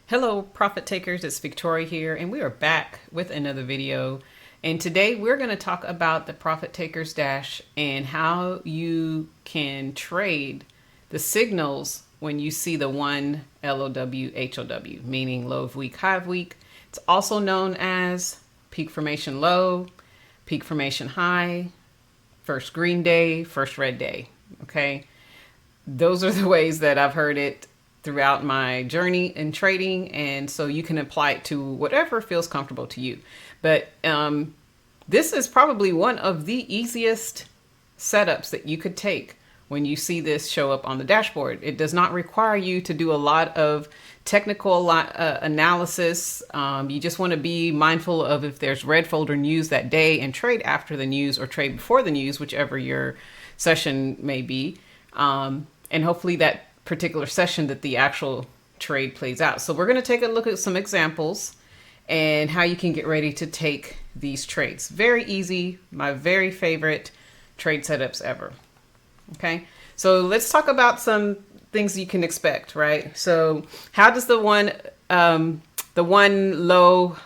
Hello, profit takers. It's Victoria here, and we are back with another video. And today we're going to talk about the Profit Takers Dash and how you can trade the signals when you see the one LOW, HOW, meaning low of week, high of week. It's also known as peak formation low, peak formation high, first green day, first red day. Okay. Those are the ways that I've heard it throughout my journey in trading, and so you can apply it to whatever feels comfortable to you. But this is probably one of the easiest setups that you could take when you see this show up on the dashboard. It does not require you to do a lot of technical analysis. You just want to be mindful of if there's red folder news that day and trade after the news or trade before the news, whichever your session may be. And hopefully that particular session that the actual trade plays out. So we're going to take a look at some examples and how you can get ready to take these trades. Very easy, my very favorite trade setups ever. Okay, so let's talk about some things you can expect, right? So how does the one low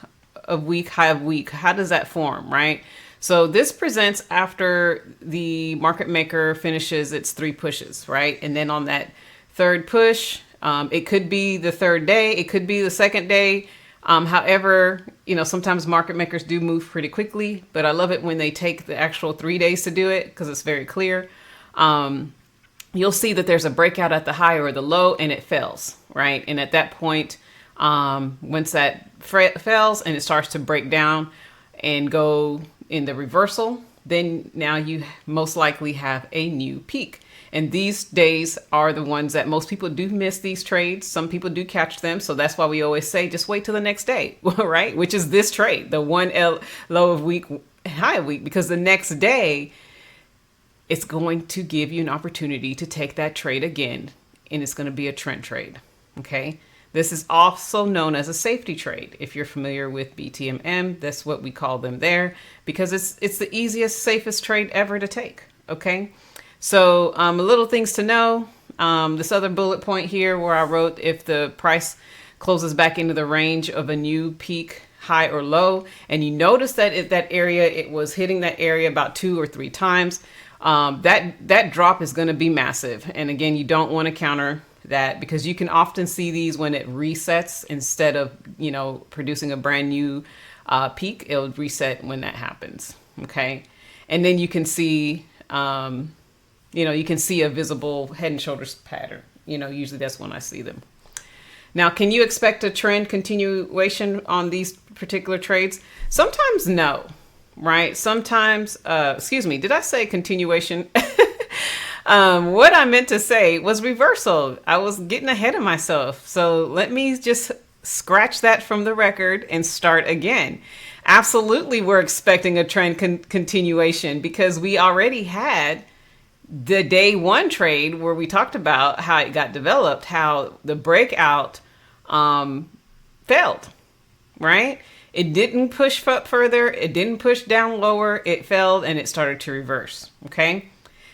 of week, high of week, how does that form, right? So this presents after the market maker finishes its 3 pushes, right? And then on that third push, it could be the third day, it could be the second day. However, sometimes market makers do move pretty quickly, but I love it when they take the actual 3 days to do it because it's very clear. You'll see that there's a breakout at the high or the low and it fails, right? And at that point, once that fails and it starts to break down and go in the reversal, then now you most likely have a new peak. And these days are the ones that most people do miss these trades. Some people do catch them. So that's why we always say, just wait till the next day, right? Which is this trade, the one low of week, high of week, because the next day it's going to give you an opportunity to take that trade again. And it's going to be a trend trade. Okay. This is also known as a safety trade. If you're familiar with BTMM, that's what we call them there, because it's the easiest, safest trade ever to take. Okay. So little things to know. This other bullet point here where I wrote if the price closes back into the range of a new peak, high or low, and you notice that at that area, it was hitting that area about 2 or 3 times, that drop is going to be massive. And again, you don't want to counter that because you can often see these when it resets instead of, producing a brand new peak, it'll reset when that happens. Okay. And then you can see, you can see a visible head and shoulders pattern. Usually that's when I see them. Now, can you expect a trend continuation on these particular trades? Sometimes no, right? Sometimes, did I say continuation? What I meant to say was reversal. I was getting ahead of myself. So let me just scratch that from the record and start again. Absolutely, we're expecting a trend continuation because we already had the day one trade where we talked about how it got developed, how the breakout failed, right? It didn't push up further. It didn't push down lower. It failed and it started to reverse. Okay.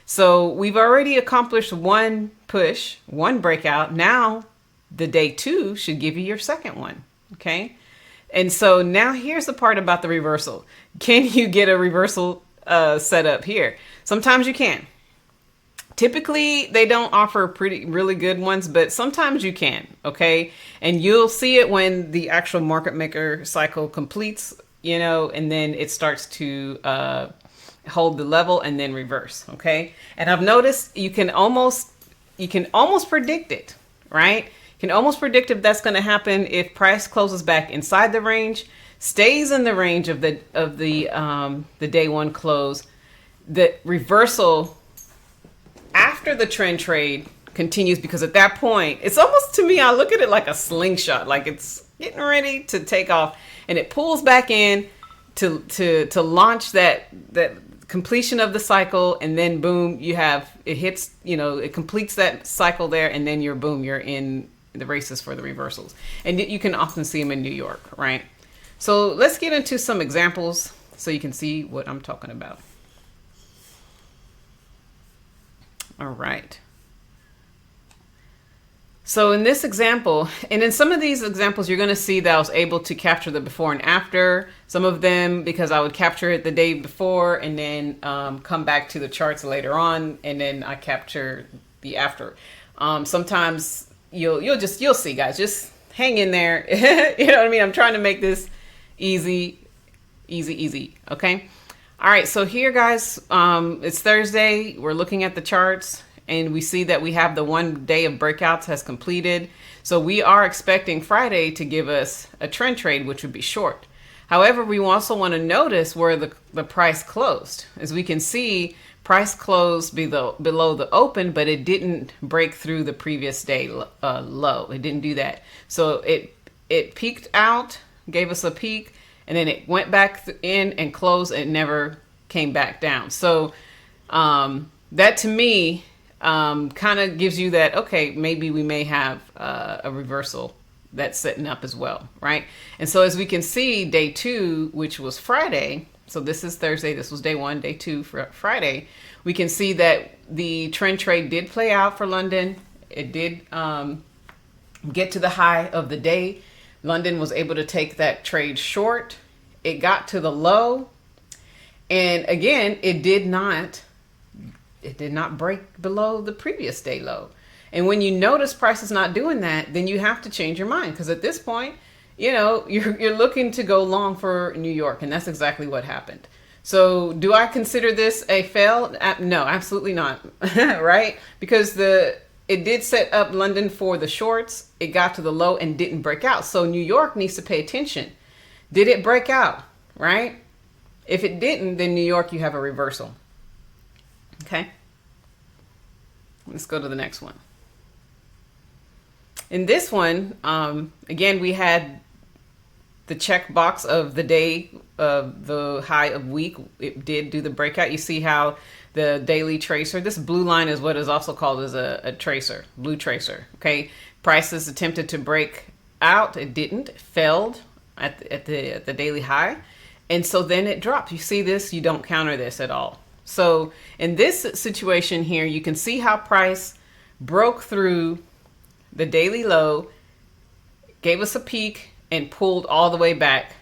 So we've already accomplished one push, one breakout. Now the day 2 should give you your second one. Okay. And so now here's the part about the reversal. Can you get a reversal set up here? Sometimes you can. Typically, they don't offer really good ones, but sometimes you can, okay? And you'll see it when the actual market maker cycle completes, and then it starts to hold the level and then reverse, okay? And I've noticed you can almost predict it, right? You can almost predict if that's going to happen if price closes back inside the range, stays in the range of the day one close, the reversal after the trend trade continues, because at that point, it's almost, to me, I look at it like a slingshot, like it's getting ready to take off and it pulls back in to launch that completion of the cycle. And then boom, it hits, it completes that cycle there. And then you're in the races for the reversals. And you can often see them in New York, right? So let's get into some examples so you can see what I'm talking about. All right. So in this example, and in some of these examples, you're going to see that I was able to capture the before and after. Some of them because I would capture it the day before and then come back to the charts later on, and then I capture the after. Sometimes you'll see, guys. Just hang in there. You know what I mean? I'm trying to make this easy. Okay. All right. So here, guys, it's Thursday. We're looking at the charts. And we see that we have the 1 day of breakouts has completed. So we are expecting Friday to give us a trend trade, which would be short. However, we also want to notice where the price closed. As we can see, price closed below the open, but it didn't break through the previous day low. It didn't do that. So it peaked out, gave us a peak, and then it went back in and closed and never came back down. So that to me, kind of gives you that, okay, maybe we may have a reversal that's setting up as well, right? And so as we can see, day 2, which was Friday, so this is Thursday, this was day 1, day 2 for Friday, we can see that the trend trade did play out for London. It did get to the high of the day. London was able to take that trade short. It got to the low, and again, it did not break below the previous day low. And when you notice price is not doing that, then you have to change your mind, because at this point, you're looking to go long for New York, and that's exactly what happened. So do I consider this a fail? No, absolutely not. Right? Because it did set up London for the shorts. It got to the low and didn't break out. So New York needs to pay attention. Did it break out? Right? If it didn't, then New York, you have a reversal. Okay, let's go to the next one. In this one, again, we had the check box of the day of the high of week. It did do the breakout. You see how the daily tracer, this blue line is what is also called as a tracer, blue tracer. Okay, prices attempted to break out. It didn't. It failed at the daily high. And so then it dropped. You see this, you don't counter this at all. So in this situation here, you can see how price broke through the daily low, gave us a peak, and pulled all the way back.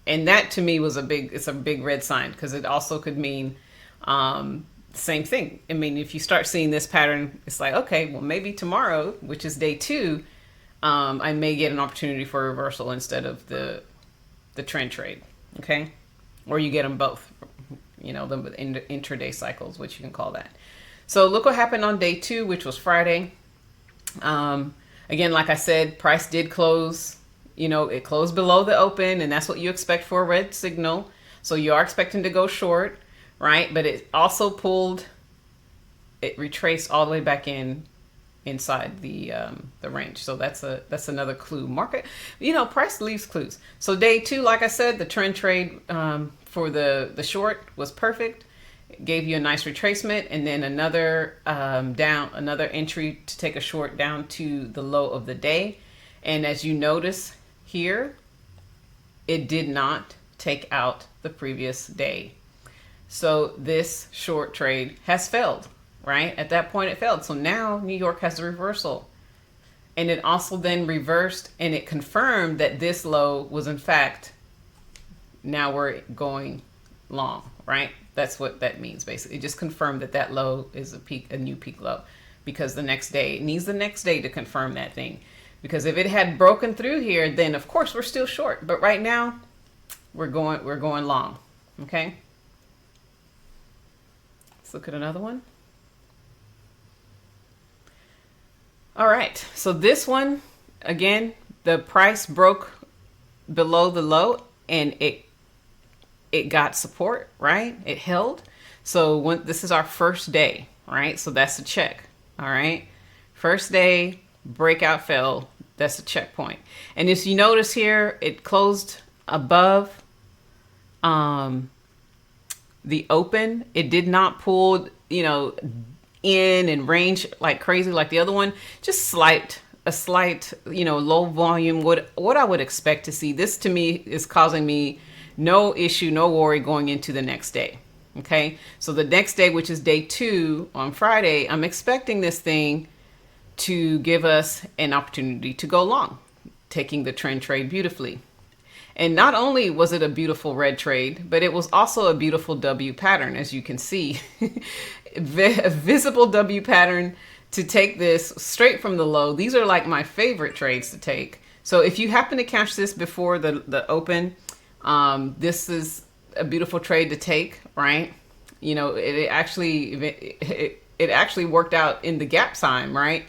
And that to me was it's a big red sign, because it also could mean same thing. I mean, if you start seeing this pattern, it's like, okay, well, maybe tomorrow, which is day 2, I may get an opportunity for a reversal instead of the trend trade. Okay, or you get them both. The intraday cycles, which you can call that. So look what happened on day 2, which was Friday. Again, like I said, price did close. It closed below the open, and that's what you expect for a red signal. So you are expecting to go short, right? But it also it retraced all the way back inside the range. So that's another clue. Market, price leaves clues. So day 2, like I said, the trend trade for the short was perfect. It gave you a nice retracement, and then another another entry to take a short down to the low of the day. And as you notice here, it did not take out the previous day. So this short trade has failed. Right? At that point, it failed. So now New York has a reversal. And it also then reversed, and it confirmed that this low was, in fact, now we're going long, right? That's what that means, basically. It just confirmed that low is a new peak low, because it needs the next day to confirm that thing. Because if it had broken through here, then of course we're still short. But right now, we're going long. Okay? Let's look at another one. All right, so this one, again, the price broke below the low, and it got support, right? It held. So this is our first day, right? So that's a check, all right? First day, breakout fell, that's a checkpoint. And as you notice here, it closed above the open. It did not pull, in and range like crazy like the other one. Just a slight low volume, what I would expect to see. This to me is causing me no issue, no worry going into the next day. Okay, so the next day, which is day 2 on Friday, I'm expecting this thing to give us an opportunity to go long, taking the trend trade beautifully. And not only was it a beautiful red trade, but it was also a beautiful W pattern, as you can see. A visible W pattern to take this straight from the low. These are like my favorite trades to take. So if you happen to catch this before the open, this is a beautiful trade to take, right? You know, it actually worked out in the gap time, right?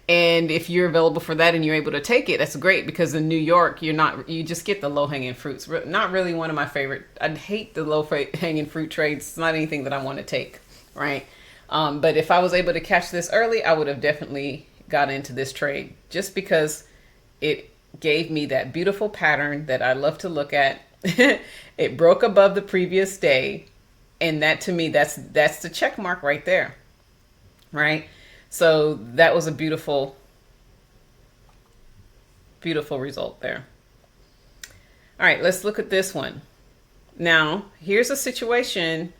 And if you're available for that and you're able to take it, that's great, because in New York, you just get the low hanging fruits. Not really one of my favorite. I hate the low hanging fruit trades. It's not anything that I want to take, right? But if I was able to catch this early, I would have definitely got into this trade, just because it gave me that beautiful pattern that I love to look at. It broke above the previous day. And that, to me, that's the check mark right there, right? So that was a beautiful, beautiful result there. All right, let's look at this one. Now, here's a situation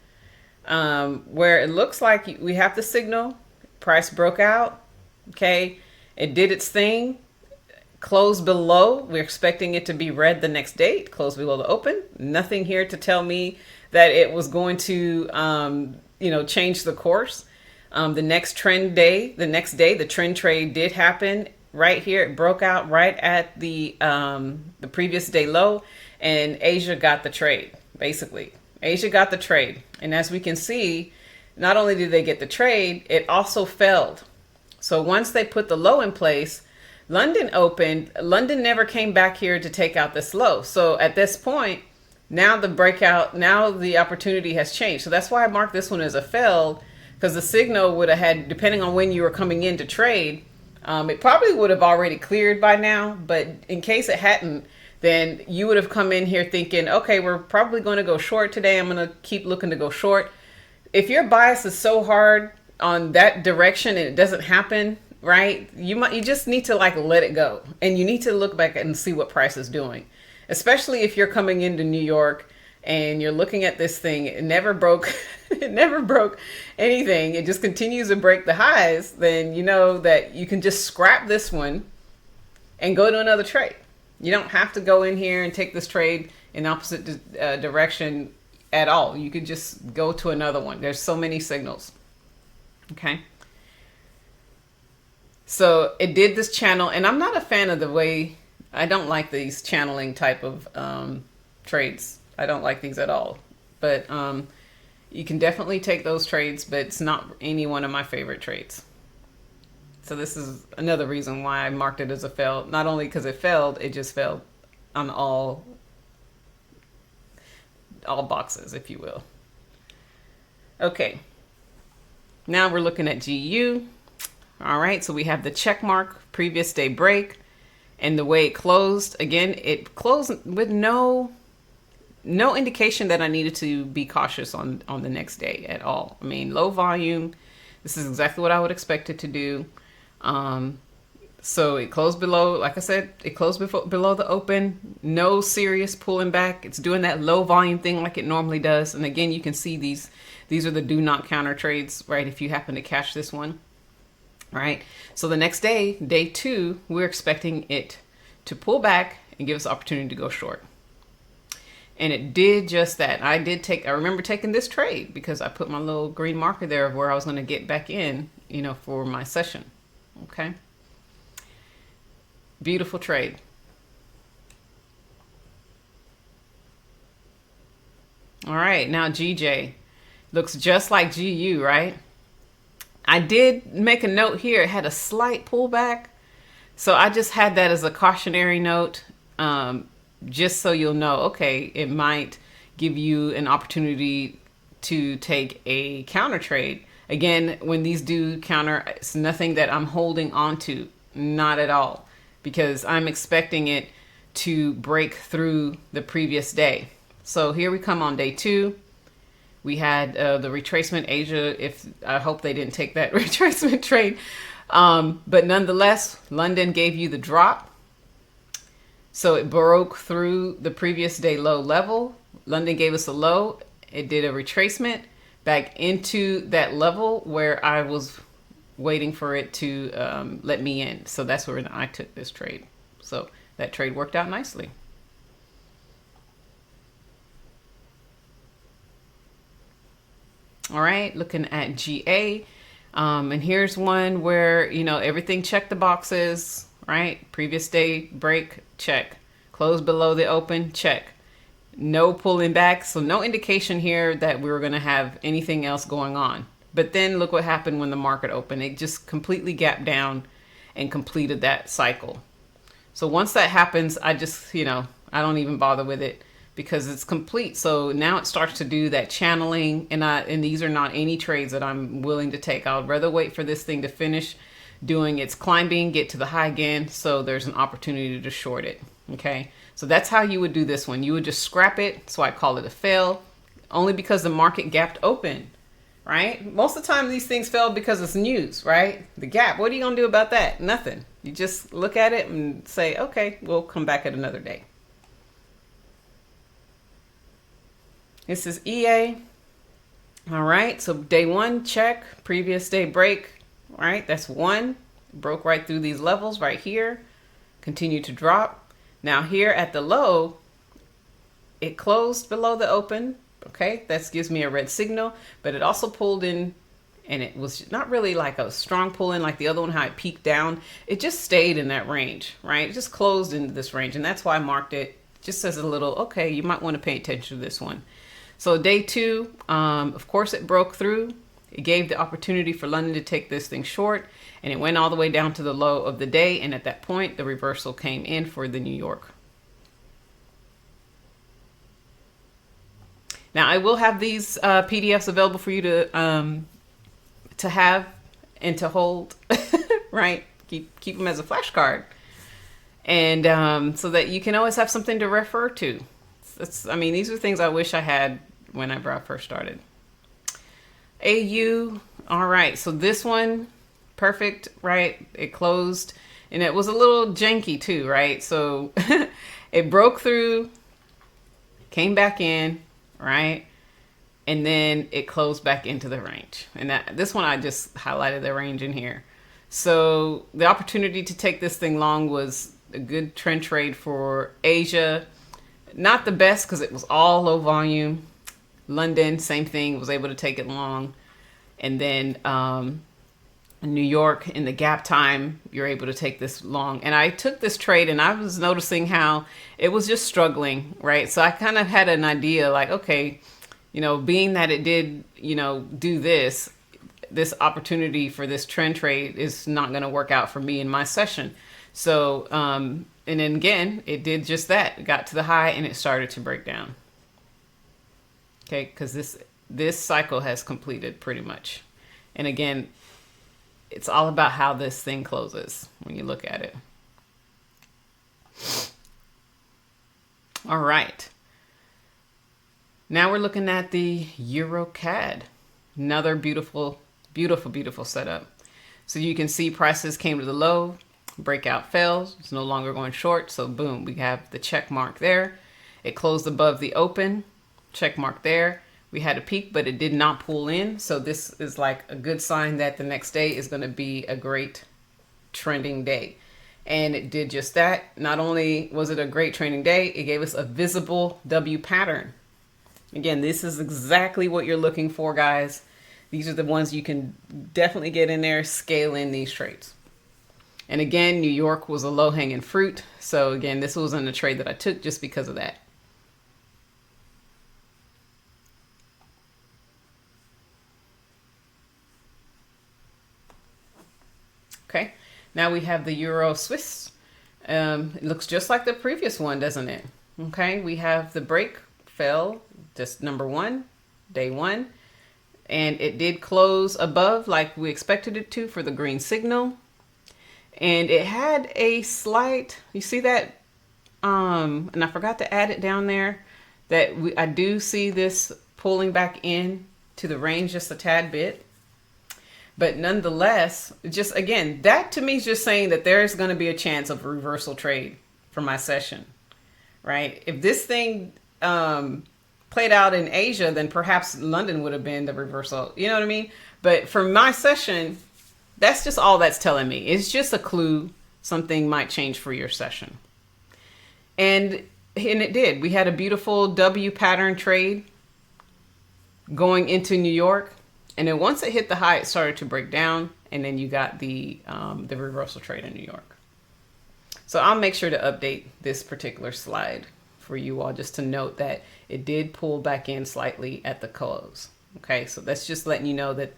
where it looks like we have the signal. Price broke out. Okay, it did its thing. Closed below. We're expecting it to be red the next day. Closed below the open. Nothing here to tell me that it was going to, change the course. The next day, the trend trade did happen right here. It broke out right at the previous day low, and Asia got the trade. Basically, Asia got the trade, and as we can see, not only did they get the trade, it also failed. So once they put the low in place, London opened. London never came back here to take out this low. So at this point, now the opportunity has changed. So that's why I marked this one as a failed, because the signal would have had, depending on when you were coming in to trade, it probably would have already cleared by now. But in case it hadn't, then you would have come in here thinking, okay, we're probably going to go short today. I'm going to keep looking to go short. If your bias is so hard on that direction and it doesn't happen, right, you just need to let it go, and you need to look back and see what price is doing, especially if you're coming into New York and you're looking at this thing. It never broke it never broke anything. It just continues to break the highs. Then you know that you can just scrap this one and go to another trade. You don't have to go in here and take this trade in opposite direction at all. You could just go to another one. There's so many signals. Okay. So it did this channel, and I'm not a fan of the way, I don't like these channeling type of trades. I don't like these at all. But you can definitely take those trades, but it's not any one of my favorite trades. So this is another reason why I marked it as a fail. Not only because it failed, it just failed on all boxes, if you will. Okay. Now we're looking at GU. All right, so we have the check mark, previous day break, and the way it closed. Again, it closed with no indication that I needed to be cautious on the next day at all. I mean, low volume. This is exactly what I would expect it to do. So it closed below, like I said, it closed below the open. No serious pulling back. It's doing that low volume thing like it normally does. And again, you can see these are the do not counter trades, right? If you happen to catch this one. Right. So the next day, day 2, we're expecting it to pull back and give us opportunity to go short. And it did just that. I remember taking this trade because I put my little green marker there of where I was going to get back in, for my session. Okay. Beautiful trade. All right. Now GJ looks just like GU, right? I did make a note here. It had a slight pullback. So I just had that as a cautionary note, just so you'll know, okay, it might give you an opportunity to take a counter trade. Again, when these do counter, it's nothing that I'm holding on to, not at all, because I'm expecting it to break through the previous day. So here we come on day 2. We had the retracement Asia. I hope they didn't take that retracement trade. But nonetheless, London gave you the drop. So it broke through the previous day low level. London gave us a low. It did a retracement back into that level where I was waiting for it to let me in. So that's where I took this trade. So that trade worked out nicely. All right, looking at GA. And here's one where, everything checked the boxes, right? Previous day break, check. Close below the open, check. No pulling back, so no indication here that we were going to have anything else going on. But then look what happened when the market opened. It just completely gapped down and completed that cycle. So once that happens, I just, I don't even bother with it because it's complete. So now it starts to do that channeling, and these are not any trades that I'm willing to take. I would rather wait for this thing to finish doing its climbing, get to the high again, so there's an opportunity to short it. Okay, so that's how you would do this one. You would just scrap it. So I call it a fail, only because the market gapped open, right? Most of the time these things fail because it's news, right? The gap, what are you gonna do about that? Nothing. You just look at it and say, okay, we'll come back at another day. This is EA. All right, so day one, check. Previous day break, all right? That's one. Broke right through these levels right here. Continue to drop. Now here at the low, it closed below the open. Okay, that gives me a red signal, but it also pulled in, and it was not really like a strong pull in like the other one, how it peaked down. It just stayed in that range, right? It just closed into this range, and that's why I marked it just as a little, okay, you might want to pay attention to this one. So day two, of course, it broke through. It gave the opportunity for London to take this thing short, and it went all the way down to the low of the day. And at that point, the reversal came in for the New York. Now, I will have these PDFs available for you to have and to hold, right? Keep them as a flashcard, and so that you can always have something to refer to. These are things I wish I had whenever I first started. AU, all right, so this one, perfect, right? It closed, and it was a little janky too, right? So it broke through, came back in, right? And then it closed back into the range. And this one, I just highlighted the range in here. So the opportunity to take this thing long was a good trend trade for Asia. Not the best because it was all low volume. London, same thing, was able to take it long. And then New York, in the gap time, you're able to take this long. And I took this trade and I was noticing how it was just struggling, right? So I kind of had an idea like, okay, being that it did, do this opportunity for this trend trade is not going to work out for me in my session. So, and then again, it did just that. It got to the high and it started to break down. Okay, because this cycle has completed pretty much. And again, it's all about how this thing closes when you look at it. All right. Now we're looking at the Euro CAD. Another beautiful, beautiful, beautiful setup. So you can see prices came to the low, breakout fails. It's no longer going short. So boom, we have the check mark there. It closed above the open, check mark there. We had a peak, but it did not pull in. So this is like a good sign that the next day is going to be a great trending day. And it did just that. Not only was it a great trending day, it gave us a visible W pattern. Again, this is exactly what you're looking for, guys. These are the ones you can definitely get in there, scale in these trades. And again, New York was a low-hanging fruit. So again, this wasn't a trade that I took just because of that. Okay, now we have the Euro Swiss. It looks just like the previous one, doesn't it? Okay, we have the break fell, just number one, day one. And it did close above like we expected it to for the green signal. And it had a slight, you see that? And I forgot to add it down there, that I do see this pulling back in to the range just a tad bit. But nonetheless, just again, that to me is just saying that there's going to be a chance of a reversal trade for my session, right? If this thing played out in Asia, then perhaps London would have been the reversal. You know what I mean? But for my session, that's just all that's telling me. It's just a clue something might change for your session. And it did. We had a beautiful W pattern trade going into New York. And then once it hit the high, it started to break down. And then you got the reversal trade in New York. So I'll make sure to update this particular slide for you all, just to note that it did pull back in slightly at the close. Okay, so that's just letting you know that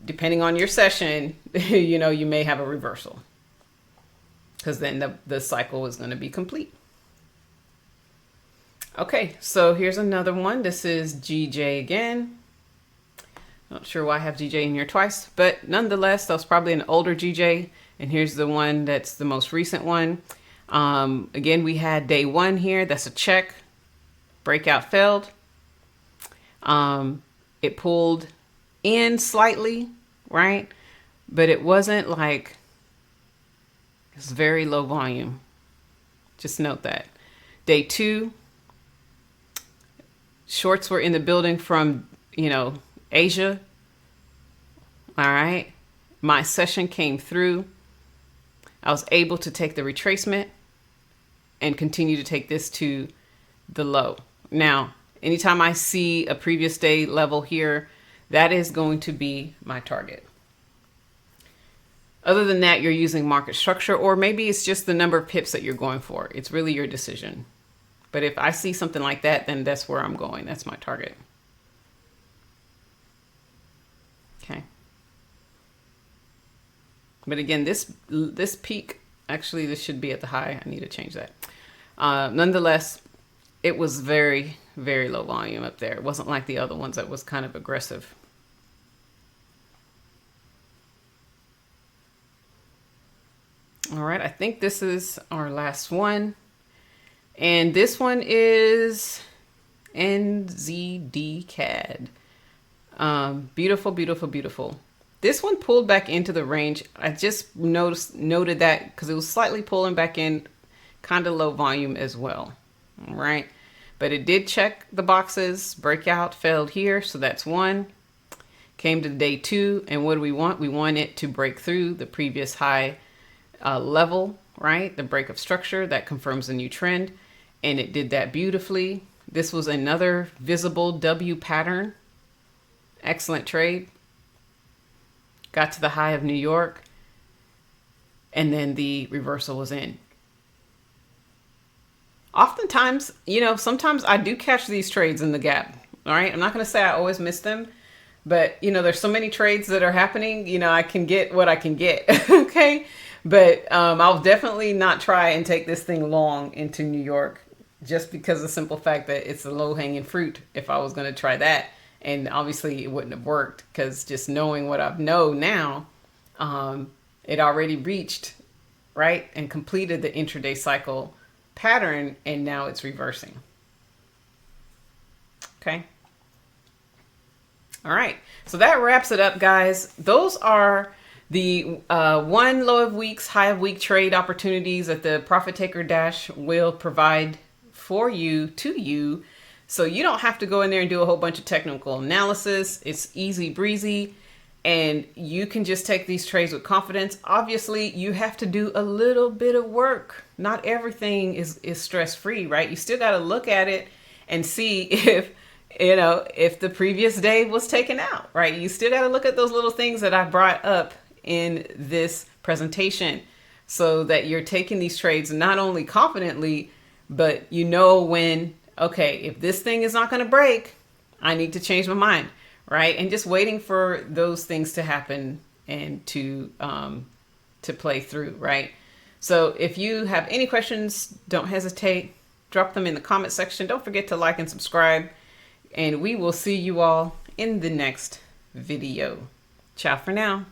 depending on your session, you know, you may have a reversal, because then the cycle is going to be complete. Okay, so here's another one. This is GJ again. Not sure why I have GJ in here twice, but nonetheless, that was probably an older GJ. And here's the one that's the most recent one. Again, we had day one here. That's a check. Breakout failed. It pulled in slightly, right? But it wasn't like, it's very low volume. Just note that. Day two, shorts were in the building from, you know, Asia. All right. My session came through. I was able to take the retracement and continue to take this to the low. Now, anytime I see a previous day level here, that is going to be my target. Other than that, you're using market structure, or maybe it's just the number of pips that you're going for. It's really your decision. But if I see something like that, then that's where I'm going. That's my target. Okay. But again, this peak, actually, this should be at the high. I need to change that. Nonetheless, it was very, very low volume up there. It wasn't like the other ones that was kind of aggressive. All right, I think this is our last one. And this one is NZD-CAD. Beautiful, beautiful, beautiful. This one pulled back into the range. I just noted that because it was slightly pulling back in, kind of low volume as well. All right. But it did check the boxes. Breakout failed here. So that's one. Came to day two. And what do we want? We want it to break through the previous high level, right? The break of structure that confirms a new trend. And it did that beautifully. This was another visible W pattern. Excellent trade. Got to the high of New York, and then the reversal was in. Oftentimes, you know, sometimes I do catch these trades in the gap. All right. I'm not going to say I always miss them, but you know, there's so many trades that are happening, you know, I can get what I can get. Okay. But I'll definitely not try and take this thing long into New York, just because of the simple fact that it's a low hanging fruit. If I was going to try that, and obviously it wouldn't have worked, because just knowing what I know now, it already reached, right, and completed the intraday cycle pattern, and now it's reversing. Okay. All right. So that wraps it up, guys. Those are the one low of weeks, high of week trade opportunities that the Profit Taker Dash will provide for you, to you. So you don't have to go in there and do a whole bunch of technical analysis. It's easy breezy, and you can just take these trades with confidence. Obviously, you have to do a little bit of work. Not everything is stress-free, right? You still got to look at it and see if, you know, if the previous day was taken out, right? You still got to look at those little things that I brought up in this presentation, so that you're taking these trades not only confidently, but you know when, okay, if this thing is not going to break, I need to change my mind, right? And just waiting for those things to happen and to play through, right? So if you have any questions, don't hesitate. Drop them in the comment section. Don't forget to like and subscribe. And we will see you all in the next video. Ciao for now.